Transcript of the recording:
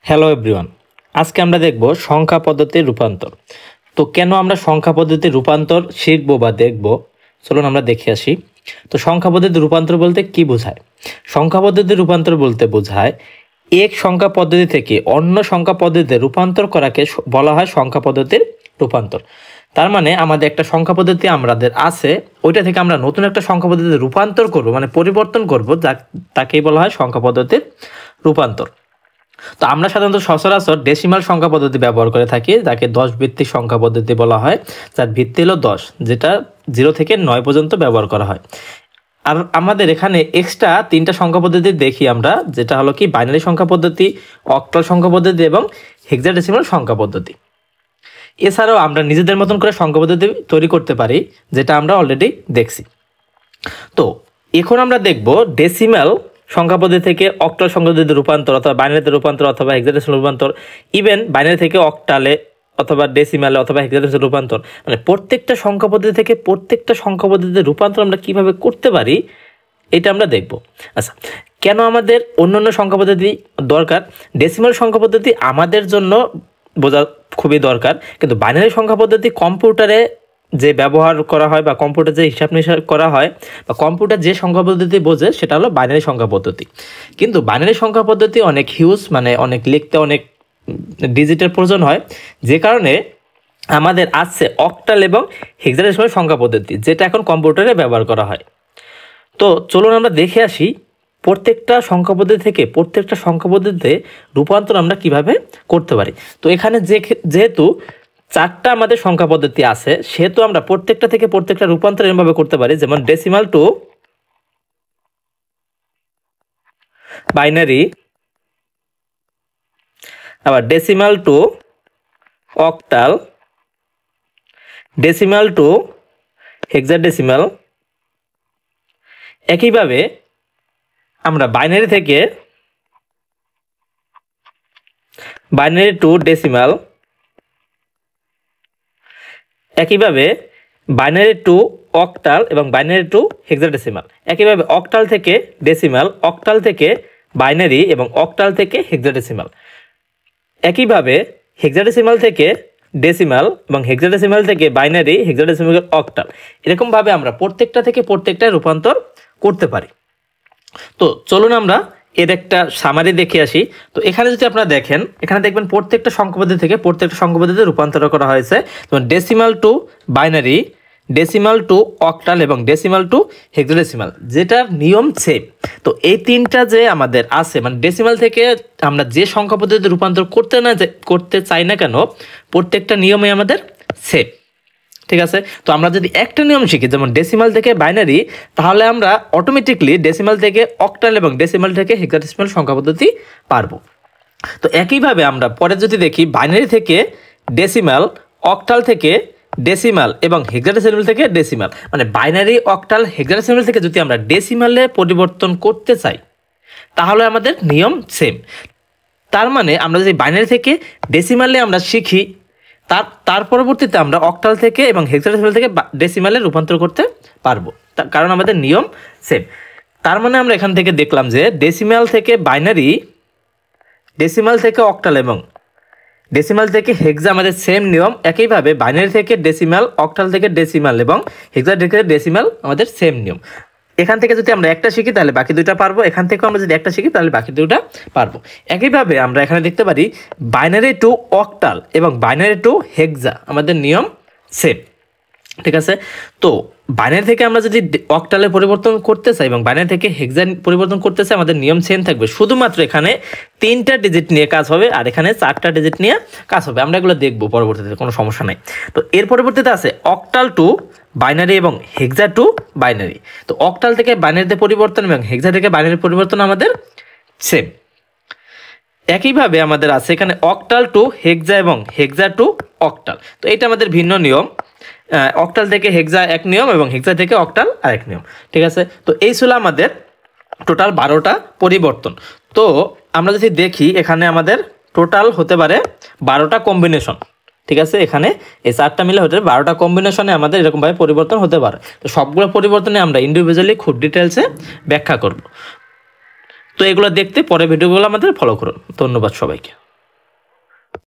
Hello everyone, আজকে আমরা দেখব সংখ্যা পদ্ধতির রূপান্তর। তো কেন আমরা সংখ্যা পদ্ধতির রূপান্তর শিখবো বা দেখব, চলুন আমরা দেখে আসি। তো সংখ্যা পদ্ধতির রূপান্তর বলতে কি বোঝায়? সংখ্যা পদ্ধতির রূপান্তর বলতে বোঝায় এক সংখ্যা পদ্ধতি থেকে অন্য সংখ্যা পদ্ধতিতে রূপান্তর করাকে বলা হয় সংখ্যা পদ্ধতির রূপান্তর। তার মানে আমাদের একটা সংখ্যা পদ্ধতি আমাদের আছে, ওইটা থেকে আমরা নতুন একটা সংখ্যা পদ্ধতিতে রূপান্তর করব, মানে পরিবর্তন করব, তাকেই বলা হয় সংখ্যা পদ্ধতির রূপান্তর। তো আমরা সাধারণত সচরাচর ডেসিমাল সংখ্যা পদ্ধতি ব্যবহার করে থাকি, যাকে 10 ভিত্তিক সংখ্যা পদ্ধতি বলা হয়, যার ভিত্তি হলো 10, যেটা 0 থেকে 9 পর্যন্ত ব্যবহার করা হয়। আর আমাদের এখানে এক্সট্রা 3টা সংখ্যা পদ্ধতি দেখি আমরা, যেটা হলো কি বাইনারি সংখ্যা পদ্ধতি, অক্টাল সংখ্যা পদ্ধতি এবং হেক্সাডেসিমাল সংখ্যা পদ্ধতি। এছাড়াও আমরা নিজেদের মতন করে সংখ্যা পদ্ধতি তৈরি করতে পারি, যেটা আমরা অলরেডি দেখছি। তো এখন আমরা দেখব ডেসিমাল সংখ্যা পদ্ধতি থেকে অক্টাল সংখ্যা পদ্ধতিতে রূপান্তর, অথবা বাইনারিতে রূপান্তর, অথবা হেক্সাডেসিমাল রূপান্তর, ইভেন বাইনারি থেকে অক্টালে অথবা ডেসিমালে অথবা হেক্সাডেসিমাল রূপান্তর, মানে প্রত্যেকটা সংখ্যা পদ্ধতি থেকে প্রত্যেকটা সংখ্যা পদ্ধতিতে রূপান্তর আমরা কিভাবে করতে পারি এটা আমরা দেখব। আচ্ছা, কেন আমাদের অন্যান্য সংখ্যা পদ্ধতি দরকার? ডেসিমাল সংখ্যা পদ্ধতি আমাদের জন্য বোঝা খুবই দরকার, কিন্তু বাইনারি সংখ্যা পদ্ধতি কম্পিউটারে যে ব্যবহার করা হয় বা কম্পিউটার যে হিসাব নিকাশ করা হয় বা কম্পিউটার যে সংখ্যা পদ্ধতি বোঝে সেটা হলো বাইনারি সংখ্যা পদ্ধতি। কিন্তু বাইনারি সংখ্যা পদ্ধতি অনেক হিউজ, মানে অনেক লিখতে অনেক ডিজিটের প্রয়োজন হয়, যে কারণে আমাদের আছে অক্টাল এবং হেক্সাডেসিমাল সংখ্যা পদ্ধতি, যেটা এখন কম্পিউটারে ব্যবহার করা হয়। তো চলুন আমরা দেখে আসি প্রত্যেকটা সংখ্যা পদ্ধতি থেকে প্রত্যেকটা সংখ্যা পদ্ধতিতে রূপান্তর আমরা কিভাবে করতে পারি। তো এখানে যেহেতু 4টা আমাদের সংখ্যা পদ্ধতি আছে, সেহেতু আমরা প্রত্যেকটা থেকে প্রত্যেকটা রূপান্তর এভাবে করতে পারি, যেমন ডেসিমাল টু বাইনারি, আবার decimal two octal, decimal two hexadecimal. একইভাবে আমরা বাইনারি থেকে বাইনারি টু ডেসিমাল, একইভাবে বাইনারি টু অক্টাল এবং বাইনারি টু হেক্সাডেসিমাল, একইভাবে অক্টাল থেকে ডেসিমাল, অক্টাল থেকে বাইনারি এবং অক্টাল থেকে হেক্সাডেসিমাল, একইভাবে হেক্সাডেসিমাল থেকে ডেসিমাল এবং হেক্সাডেসিমাল থেকে বাইনারি, হেক্সাডেসিমাল অক্টাল। এরকমভাবে আমরা প্রত্যেকটা থেকে প্রত্যেকটা রূপান্তর করতে পারি। তো চলুন আমরা এর একটা সামারি দেখে আসি। তো এখানে যদি আপনারা দেখেন, এখানে দেখবেন প্রত্যেকটা সংখ্যা পদ্ধতি থেকে প্রত্যেকটা সংখ্যা পদ্ধতিতে রূপান্তর করা হয়েছে, যেমন decimal two binary, decimal two octal এবং ডেসিমাল টু হেক্সাডেসিমাল, যেটার নিয়ম সেম। তো এই 3টা যে আমাদের আছে, মানে ডেসিমাল থেকে আমরা যে সংখ্যা পদ্ধতিতে রূপান্তর করতে চাই না কেন, প্রত্যেকটা নিয়মে আমাদের সেম। ঠিক আছে, তো আমরা যদি একটা নিয়ম শিখি, যেমন ডেসিমাল থেকে বাইনারি, তাহলে আমরা অটোমেটিকলি ডেসিমাল থেকে অক্টাল এবং ডেসিমাল থেকে হেক্সাডেসিমাল সংখ্যা পদ্ধতি পারবো। তো একইভাবে আমরা পরে যদি দেখি বাইনারি থেকে ডেসিমাল, অক্টাল থেকে ডেসিমাল এবং হেক্সাডেসিমাল থেকে ডেসিমাল, মানে বাইনারি, অক্টাল, হেক্সাডেসিমাল থেকে যদি আমরা ডেসিমালে পরিবর্তন করতে চাই তাহলে আমাদের নিয়ম সেম। তার মানে আমরা যদি বাইনারি থেকে ডেসিমালে আমরা শিখি, তার পরবর্তীতে আমরা অক্টাল থেকে এবং হেক্সাডেসিমাল থেকে ডেসিমালে রূপান্তর করতে পারবো, কারণ আমাদের নিয়ম সেম। তার মানে আমরা এখান থেকে দেখলাম যে ডেসিমাল থেকে বাইনারি, ডেসিমাল থেকে অক্টাল এবং ডেসিমাল থেকে হেক্সা আমাদের সেম নিয়ম। একইভাবে বাইনারি থেকে ডেসিমাল, অক্টাল থেকে ডেসিমাল এবং হেক্সা থেকে ডেসিমাল আমাদের সেম নিয়ম। এখান থেকে যদি আমরা একটা শিখি তাহলে বাকি 2টা পারবো, এখান থেকে আমরা যদি একটা শিখি তাহলে বাকি 2টা পারবো। একইভাবে আমরা এখানে দেখতে পারি বাইনারি টু অক্টাল এবং বাইনারি টু হেক্সা আমাদের নিয়ম সেম। ঠিক আছে, তো বাইনারি থেকে আমরা যদি অক্টালে পরিবর্তন করতে চাই এবং বাইনারি থেকে হেক্সা পরিবর্তন করতে চাই, আমাদের নিয়ম সেম থাকবে, শুধুমাত্র এখানে 3টা ডিজিট নিয়ে কাজ হবে আর এখানে 4টা ডিজিট নিয়ে কাজ হবে। আমরা এগুলো দেখবো পরবর্তীতে, কোনো সমস্যা নাই। তো এর পরবর্তীতে আছে অক্টাল টু বাইনারি এবং হেক্সা টু বাইনারি। তো অক্টাল থেকে বাইনারিতে পরিবর্তন এবং হেক্সা থেকে বাইনারি পরিবর্তন আমাদের সেম। একইভাবে আমাদের আছে এখানে অক্টাল টু হেক্সা এবং হেক্সা টু অক্টাল। তো এটা আমাদের ভিন্ন নিয়ম, অক্টাল থেকে হেক্সা এক নিয়ম এবং হেক্সা থেকে অক্টাল আরেক নিয়ম। ঠিক আছে, তো এই ছিল আমাদের টোটাল 12টা পরিবর্তন। তো আমরা যদি দেখি এখানে আমাদের টোটাল হতে পারে 12টা কম্বিনেশন। ঠিক আছে, এখানে এই 4টা মিলে হতে 12টা কম্বিনেশনে আমাদের এরকমভাবে পরিবর্তন হতে পারে। তো সবগুলো পরিবর্তনে আমরা ইন্ডিভিজুয়ালি খুব ডিটেলসে ব্যাখ্যা করব। তো এগুলো দেখতে পরে ভিডিওগুলো আমাদের ফলো করুন। ধন্যবাদ সবাইকে।